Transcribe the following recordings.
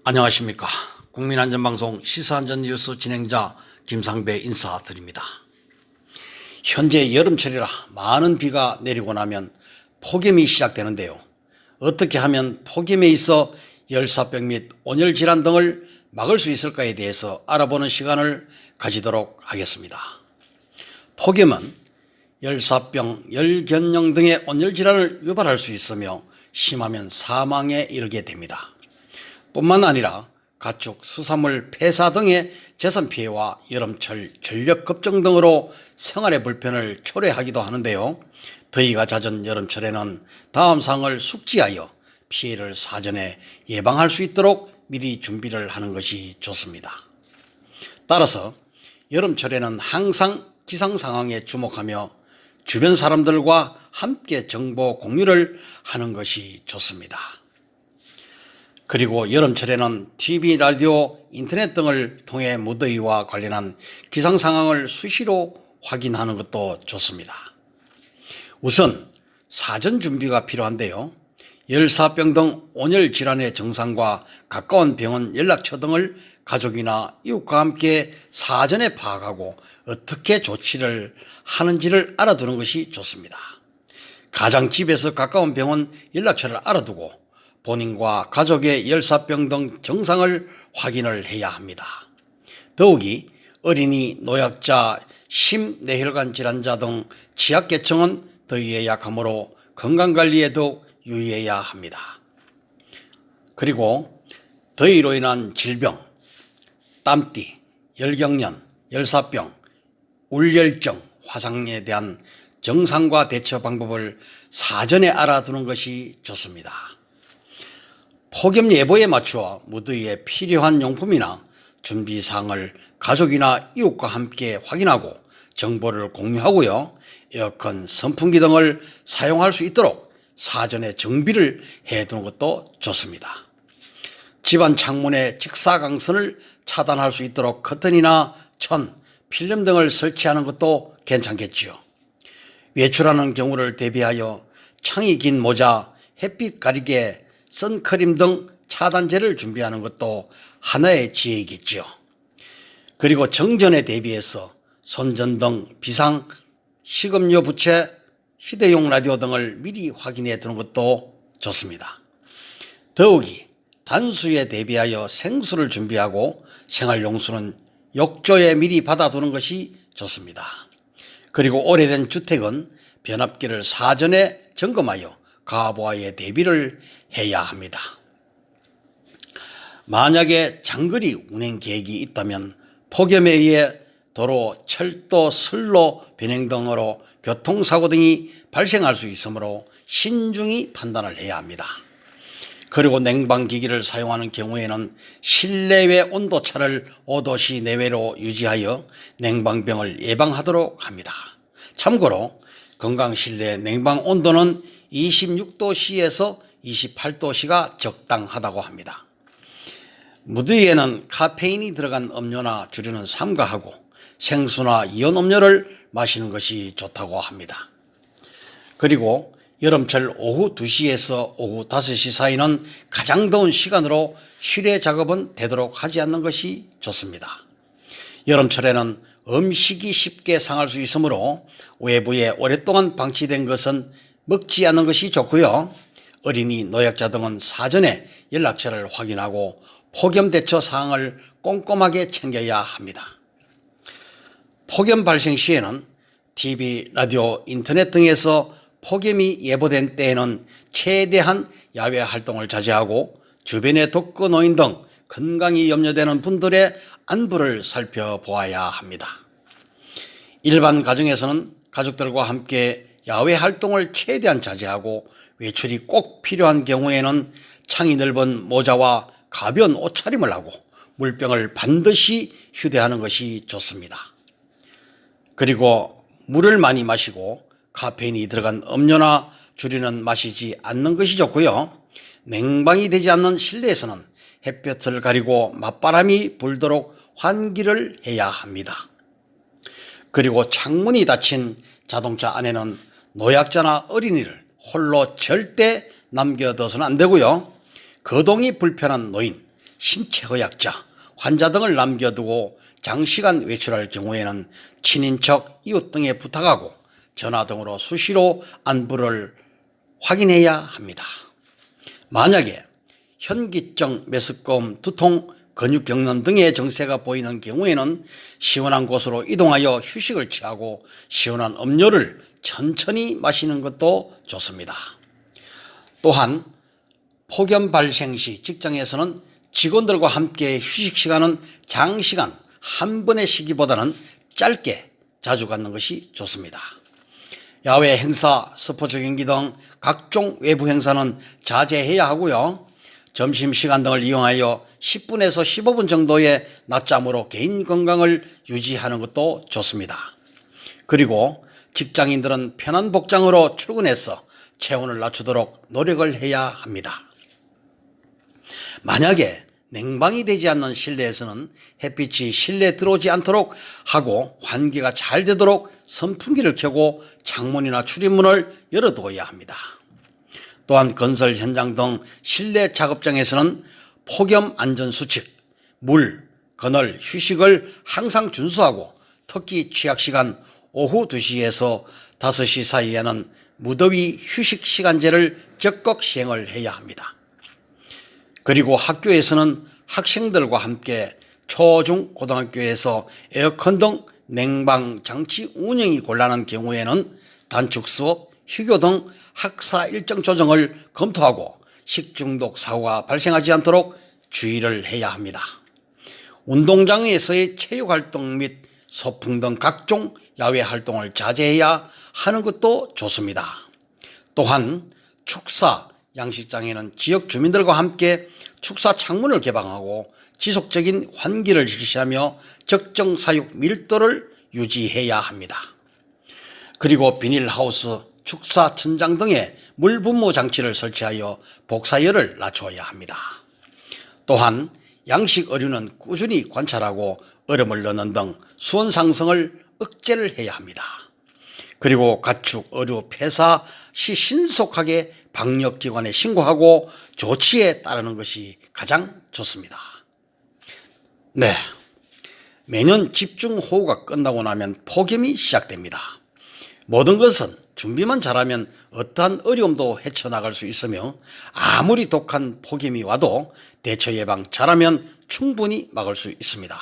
안녕하십니까. 국민안전방송 시사안전뉴스 진행자 김상배 인사드립니다. 현재 여름철이라 많은 비가 내리고 나면 폭염이 시작되는데요. 어떻게 하면 폭염에 있어 열사병 및 온열질환 등을 막을 수 있을까에 대해서 알아보는 시간을 가지도록 하겠습니다. 폭염은 열사병, 열견령 등의 온열질환을 유발할 수 있으며 심하면 사망에 이르게 됩니다. 뿐만 아니라 가축, 수산물 폐사 등의 재산 피해와 여름철 전력 급증 등으로 생활의 불편을 초래하기도 하는데요. 더위가 잦은 여름철에는 다음 사항을 숙지하여 피해를 사전에 예방할 수 있도록 미리 준비를 하는 것이 좋습니다. 따라서 여름철에는 항상 기상 상황에 주목하며 주변 사람들과 함께 정보 공유를 하는 것이 좋습니다. 그리고 여름철에는 TV, 라디오, 인터넷 등을 통해 무더위와 관련한 기상 상황을 수시로 확인하는 것도 좋습니다. 우선 사전 준비가 필요한데요. 열사병 등 온열 질환의 증상과 가까운 병원 연락처 등을 가족이나 이웃과 함께 사전에 파악하고 어떻게 조치를 하는지를 알아두는 것이 좋습니다. 가장 집에서 가까운 병원 연락처를 알아두고 본인과 가족의 열사병 등 증상을 확인을 해야 합니다. 더욱이 어린이, 노약자, 심뇌혈관 질환자 등 취약계층은 더위에 약하므로 건강관리에 더욱 유의해야 합니다. 그리고 더위로 인한 질병, 땀띠, 열경련, 열사병, 울열증, 화상에 대한 증상과 대처 방법을 사전에 알아두는 것이 좋습니다. 폭염 예보에 맞추어 무더위에 필요한 용품이나 준비사항을 가족이나 이웃과 함께 확인하고 정보를 공유하고요. 에어컨, 선풍기 등을 사용할 수 있도록 사전에 정비를 해두는 것도 좋습니다. 집안 창문의 직사광선을 차단할 수 있도록 커튼이나 천, 필름 등을 설치하는 것도 괜찮겠지요. 외출하는 경우를 대비하여 창이 긴 모자, 햇빛 가리개, 선크림 등 차단제를 준비하는 것도 하나의 지혜이겠죠. 그리고 정전에 대비해서 손전등, 비상, 식음료 부채, 휴대용 라디오 등을 미리 확인해 두는 것도 좋습니다. 더욱이 단수에 대비하여 생수를 준비하고 생활용수는 욕조에 미리 받아두는 것이 좋습니다. 그리고 오래된 주택은 변압기를 사전에 점검하여 가보아의 대비를 해야 합니다. 만약에 장거리 운행 계획이 있다면 폭염에 의해 도로, 철도, 선로 변형 등으로 교통사고 등이 발생할 수 있으므로 신중히 판단을 해야 합니다. 그리고 냉방기기를 사용하는 경우에는 실내외 온도차를 5도씨 내외로 유지하여 냉방병을 예방하도록 합니다. 참고로 건강실내 냉방 온도는 26도씨에서 28도씨가 적당하다고 합니다. 무더위에는 카페인이 들어간 음료나 주류는 삼가하고 생수나 이온 음료를 마시는 것이 좋다고 합니다. 그리고 여름철 오후 2시에서 오후 5시 사이는 가장 더운 시간으로 실외 작업은 되도록 하지 않는 것이 좋습니다. 여름철에는 음식이 쉽게 상할 수 있으므로 외부에 오랫동안 방치된 것은 먹지 않는 것이 좋고요. 어린이, 노약자 등은 사전에 연락처를 확인하고 폭염 대처 사항을 꼼꼼하게 챙겨야 합니다. 폭염 발생 시에는 TV, 라디오, 인터넷 등에서 폭염이 예보된 때에는 최대한 야외 활동을 자제하고 주변의 독거 노인 등 건강이 염려되는 분들의 안부를 살펴보아야 합니다. 일반 가정에서는 가족들과 함께 야외 활동을 최대한 자제하고 외출이 꼭 필요한 경우에는 창이 넓은 모자와 가벼운 옷차림을 하고 물병을 반드시 휴대하는 것이 좋습니다. 그리고 물을 많이 마시고 카페인이 들어간 음료나 주류는 마시지 않는 것이 좋고요. 냉방이 되지 않는 실내에서는 햇볕을 가리고 맞바람이 불도록 환기를 해야 합니다. 그리고 창문이 닫힌 자동차 안에는 노약자나 어린이를 홀로 절대 남겨둬서는 안 되고요. 거동이 불편한 노인, 신체의학자, 환자 등을 남겨두고 장시간 외출할 경우에는 친인척, 이웃 등에 부탁하고 전화 등으로 수시로 안부를 확인해야 합니다. 만약에 현기증, 메스꺼움, 두통, 근육경련 등의 증세가 보이는 경우에는 시원한 곳으로 이동하여 휴식을 취하고 시원한 음료를 천천히 마시는 것도 좋습니다. 또한 폭염 발생 시 직장에서는 직원들과 함께 휴식 시간은 장시간 한 번의 쉬기보다는 짧게 자주 갖는 것이 좋습니다. 야외 행사, 스포츠 경기 등 각종 외부 행사는 자제해야 하고요. 점심시간 등을 이용하여 10분에서 15분 정도의 낮잠으로 개인 건강을 유지하는 것도 좋습니다. 그리고 직장인들은 편한 복장으로 출근해서 체온을 낮추도록 노력을 해야 합니다. 만약에 냉방이 되지 않는 실내에서는 햇빛이 실내에 들어오지 않도록 하고 환기가 잘 되도록 선풍기를 켜고 창문이나 출입문을 열어두어야 합니다. 또한 건설 현장 등 실내 작업장에서는 폭염 안전수칙, 물, 그늘, 휴식을 항상 준수하고 특히 취약시간 오후 2시에서 5시 사이에는 무더위 휴식 시간제를 적극 시행을 해야 합니다. 그리고 학교에서는 학생들과 함께 초, 중, 고등학교에서 에어컨 등 냉방 장치 운영이 곤란한 경우에는 단축 수업, 휴교 등 학사 일정 조정을 검토하고 식중독 사고가 발생하지 않도록 주의를 해야 합니다. 운동장에서의 체육활동 및 소풍 등 각종 야외 활동을 자제해야 하는 것도 좋습니다. 또한 축사, 양식장에는 지역 주민들과 함께 축사 창문을 개방하고 지속적인 환기를 실시하며 적정 사육 밀도를 유지해야 합니다. 그리고 비닐하우스, 축사 천장 등에 물 분무 장치를 설치하여 복사열을 낮춰야 합니다. 또한 양식 어류는 꾸준히 관찰하고 얼음을 넣는 등 수온 상승을 억제를 해야 합니다. 그리고 가축, 어류 폐사 시 신속하게 방역기관에 신고하고 조치에 따르는 것이 가장 좋습니다. 네, 매년 집중호우가 끝나고 나면 폭염이 시작됩니다. 모든 것은 준비만 잘하면 어떠한 어려움도 헤쳐나갈 수 있으며 아무리 독한 폭염이 와도 대처 예방 잘하면 충분히 막을 수 있습니다.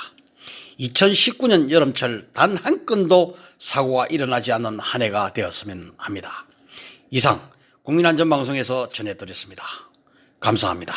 2019년 여름철 단 한 건도 사고가 일어나지 않는 한 해가 되었으면 합니다. 이상 국민안전방송에서 전해드렸습니다. 감사합니다.